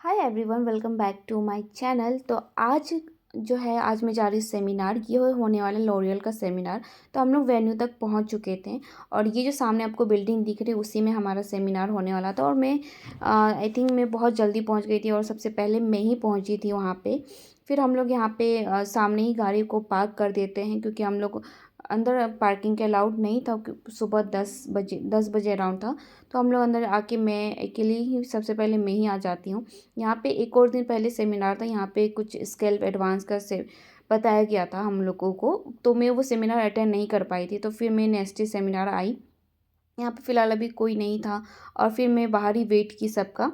Hi everyone, welcome back to my channel. तो आज मैं जा रही सेमिनार। ये होने वाला लॉरियल का सेमिनार। तो हम लोग वेन्यू तक पहुंच चुके थे और ये जो सामने आपको बिल्डिंग दिख रही है उसी में हमारा सेमिनार होने वाला था। और मैं आई थिंक मैं बहुत जल्दी पहुंच गई थी और सबसे पहले मैं ही पहुंची थी वहाँ पे। फिर हम लोग यहाँ पे सामने ही गाड़ी को पार्क कर देते हैं क्योंकि हम लोग अंदर पार्किंग के अलाउड नहीं था। सुबह 10 बजे अराउंड था। तो हम लोग अंदर आके मैं अकेली ही सबसे पहले मैं ही आ जाती हूँ। यहाँ पे एक और दिन पहले सेमिनार था। यहाँ पे कुछ स्केल एडवांस का से बताया गया था हम लोगों को। तो मैं वो सेमिनार अटेंड नहीं कर पाई थी। तो फिर मैं नेक्स्ट डे सेमिनार आई। यहाँ पे फ़िलहाल अभी कोई नहीं था और फिर मैं बाहर ही वेट की सबका।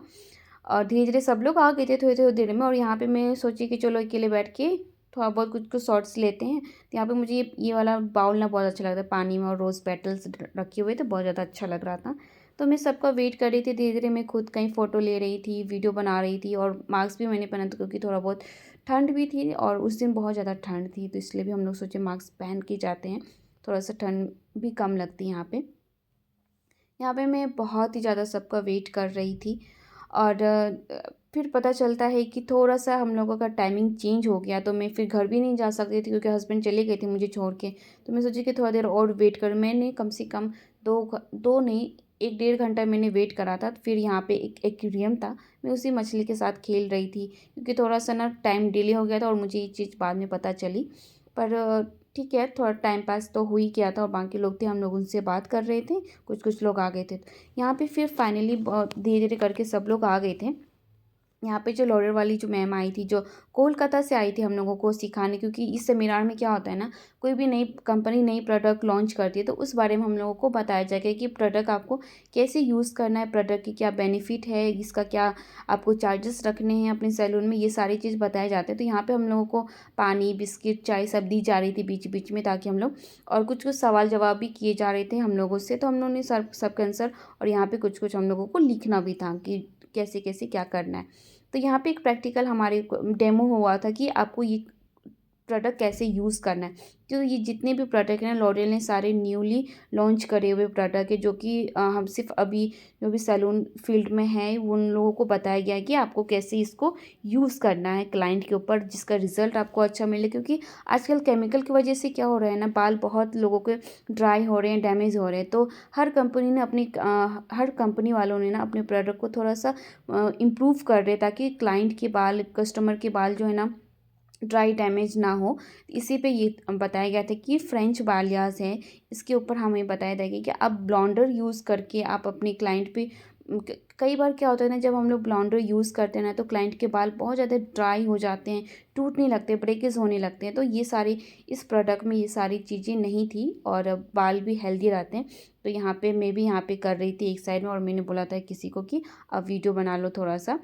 और धीरे धीरे सब लोग आ गए थे थोड़ी थोड़ी देर में। और यहाँ पे मैं सोची कि चलो अकेले बैठ के थोड़ा बहुत कुछ कुछ शॉर्ट्स लेते हैं। तो यहाँ पे मुझे ये वाला बाउल ना बहुत अच्छा लगता है, पानी में और रोज़ पेटल्स रखे हुए थे, बहुत ज़्यादा अच्छा लग रहा था। तो मैं सबका वेट कर रही थी। धीरे धीरे मैं खुद कहीं फ़ोटो ले रही थी, वीडियो बना रही थी। और मास्क भी मैंने पहना था क्योंकि थोड़ा बहुत ठंड भी थी और उस दिन बहुत ज़्यादा ठंड थी। तो इसलिए भी हम लोग सोचे मास्क पहन के जाते हैं, थोड़ा सा ठंड भी कम लगती है यहाँ पे। यहाँ पे मैं बहुत ही ज़्यादा सबका वेट कर रही थी। और फिर पता चलता है कि थोड़ा-सा हम लोगों का टाइमिंग चेंज हो गया। तो मैं फिर घर भी नहीं जा सकती थी क्योंकि हस्बैंड चले गए थे मुझे छोड़ के। तो मैं सोची कि थोड़ा देर और वेट करूँ। मैंने कम से कम 2 नहीं, 1 डेढ़ घंटा मैंने वेट करा था। फिर यहाँ पे एक एक्वेरियम था, मैं उसी मछली के साथ खेल रही थी क्योंकि थोड़ा-सा ना टाइम डिले हो गया था और मुझे ये चीज़ बाद में पता चली। पर ठीक है, थोड़ा टाइम पास तो हो ही गया था और बाकी लोग थे, हम लोग उनसे बात कर रहे थे। कुछ-कुछ लोग आ गए थे। यहाँ पे फिर फाइनली धीरे-धीरे करके सब लोग आ गए थे। यहाँ पे जो लॉरियल वाली जो मैम आई थी, जो कोलकाता से आई थी हम लोगों को सिखाने, क्योंकि इस सेमिनार में क्या होता है ना, कोई भी नई कंपनी नई प्रोडक्ट लॉन्च करती है तो उस बारे में हम लोगों को बताया जाएगा कि प्रोडक्ट आपको कैसे यूज़ करना है, प्रोडक्ट की क्या बेनिफिट है, इसका क्या आपको चार्जेस रखने हैं अपने सैलून में, ये सारी चीज़ बताए जाते हैं। तो यहाँ पे हम लोगों को पानी, बिस्किट, चाय सब दी जा रही थी बीच बीच में, ताकि हम लोग और कुछ कुछ सवाल जवाब भी किए जा रहे थे हम लोगों से। तो हम लोगों ने सबका आंसर, और यहाँ पे कुछ कुछ हम लोगों को लिखना भी था कि कैसे कैसे क्या करना है। तो यहाँ पे एक प्रैक्टिकल हमारे को डेमो हुआ था कि आपको ये प्रोडक्ट कैसे यूज़ करना है। तो ये जितने भी प्रोडक्ट हैं लॉरियल ने सारे न्यूली लॉन्च करे हुए प्रोडक्ट है, जो कि हम सिर्फ अभी जो भी सैलून फील्ड में है उन लोगों को बताया गया है कि आपको कैसे इसको यूज़ करना है क्लाइंट के ऊपर, जिसका रिजल्ट आपको अच्छा मिले। क्योंकि आजकल केमिकल की वजह से क्या हो रहा है ना, बाल बहुत लोगों के ड्राई हो रहे हैं, डैमेज हो रहे हैं। तो हर कंपनी वालों ने ना अपने प्रोडक्ट को थोड़ा सा इम्प्रूव कर रहे हैं, ताकि क्लाइंट के बाल, कस्टमर के बाल जो है ना ड्राई डैमेज ना हो। इसी पे ये बताया गया था कि फ्रेंच बालियाज़ है, इसके ऊपर हमें बताया था कि आप ब्लॉन्डर यूज़ करके आप अपने क्लाइंट पे कई बार क्या होता है ना, जब हम लोग ब्लॉन्डर यूज़ करते हैं ना तो क्लाइंट के बाल बहुत ज़्यादा ड्राई हो जाते हैं, टूटने लगते हैं, ब्रेकेज होने लगते हैं। तो ये सारी इस प्रोडक्ट में ये सारी चीज़ें नहीं थी और बाल भी हेल्दी रहते हैं। तो यहाँ पे मैं भी यहाँ पे कर रही थी एक साइड में, और मैंने बोला था किसी को कि अब वीडियो बना लो थोड़ा सा।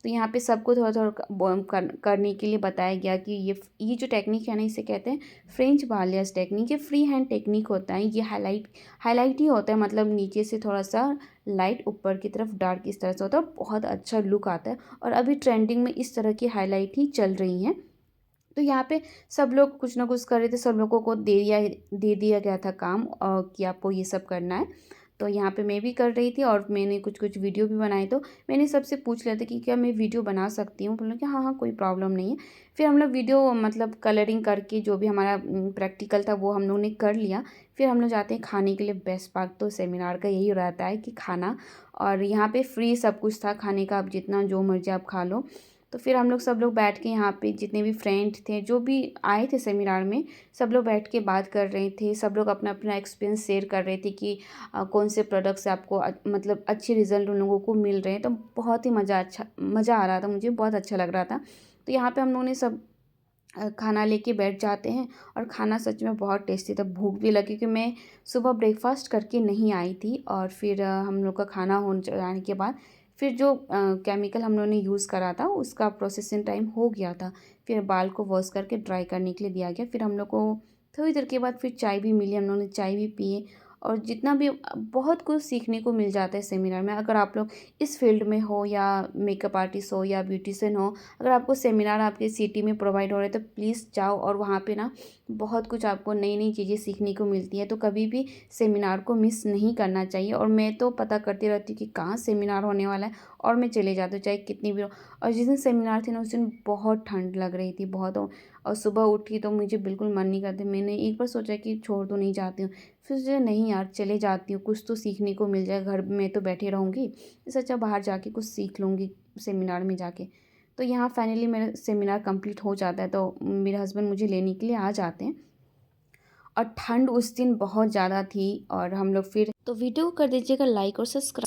तो यहाँ पे सबको थोड़ा थोड़ा करने के लिए बताया गया कि ये जो टेक्निक है ना, इसे कहते हैं फ्रेंच बालियास टेक्निक। ये फ्री हैंड टेक्निक होता है। ये हाईलाइट ही होता है, मतलब नीचे से थोड़ा सा लाइट, ऊपर की तरफ डार्क, इस तरह से होता है। बहुत अच्छा लुक आता है और अभी ट्रेंडिंग में इस तरह की हाईलाइट ही चल रही हैं। तो यहाँ पे सब लोग कुछ ना कुछ कर रहे थे, सब लोगों को दे दिया गया था काम कि आपको ये सब करना है। तो यहाँ पे मैं भी कर रही थी और मैंने कुछ कुछ वीडियो भी बनाए। तो मैंने सबसे पूछ लिया था कि क्या मैं वीडियो बना सकती हूँ, बोला कि हाँ हाँ कोई प्रॉब्लम नहीं है। फिर हम लोग वीडियो मतलब कलरिंग करके जो भी हमारा प्रैक्टिकल था वो हम लोग ने कर लिया। फिर हम लोग जाते हैं खाने के लिए। बेस्ट पार्ट तो सेमिनार का यही रहता है कि खाना, और यहाँ पे फ्री सब कुछ था खाने का, आप जितना जो मर्जी आप खा लो। तो फिर हम लोग सब लोग बैठ के यहाँ पे जितने भी फ्रेंड थे जो भी आए थे सेमिनार में, सब लोग बैठ के बात कर रहे थे। सब लोग अपना अपना एक्सपीरियंस शेयर कर रहे थे कि कौन से प्रोडक्ट से आपको मतलब अच्छे रिजल्ट उन लोगों को मिल रहे हैं। तो बहुत ही मज़ा आ रहा था, मुझे बहुत अच्छा लग रहा था। तो यहाँ पे हम लोगों ने सब खाना लेके बैठ जाते हैं। और खाना सच में बहुत टेस्टी था, भूख भी लगी क्योंकि मैं सुबह ब्रेकफास्ट करके नहीं आई थी। और फिर हम लोग का खाना हो जाने के बाद फिर जो केमिकल हम लोगों ने यूज़ करा था उसका प्रोसेसिंग टाइम हो गया था। फिर बाल को वॉश करके ड्राई करने के लिए दिया गया। फिर हम लोग को थोड़ी देर के बाद फिर चाय भी मिली, हम लोगों ने चाय भी पिए। और जितना भी बहुत कुछ सीखने को मिल जाता है सेमिनार में। अगर आप लोग इस फील्ड में हो या मेकअप आर्टिस्ट हो या ब्यूटिशियन हो, अगर आपको सेमिनार आपके सिटी में प्रोवाइड हो रहे हैं तो प्लीज़ जाओ, और वहाँ पे ना बहुत कुछ आपको नई नई चीज़ें सीखने को मिलती है। तो कभी भी सेमिनार को मिस नहीं करना चाहिए। और मैं तो पता करती रहती हूँ कि कहाँ सेमिनार होने वाला है, और मैं चले जाती हूँ चाहे कितनी भी हो। और जिस दिन सेमिनार थी ना, उस दिन बहुत ठंड लग रही थी, बहुत। और सुबह उठी तो मुझे बिल्कुल मन नहीं करता। मैंने एक बार सोचा कि छोड़ दो, नहीं जाती हूँ। फिर सोचा नहीं यार, चले जाती हूँ, कुछ तो सीखने को मिल जाए, घर में तो बैठी रहूँगी, इससे अच्छा बाहर जाके कुछ सीख लूँगी सेमिनार में जाके। तो यहाँ फाइनली मेरा सेमिनार कंप्लीट हो जाता है, तो मेरे हस्बैंड मुझे लेने के लिए आ जाते हैं। और ठंड उस दिन बहुत ज़्यादा थी, और हम लोग फिर तो वीडियो को कर दीजिएगा लाइक और सब्सक्राइब।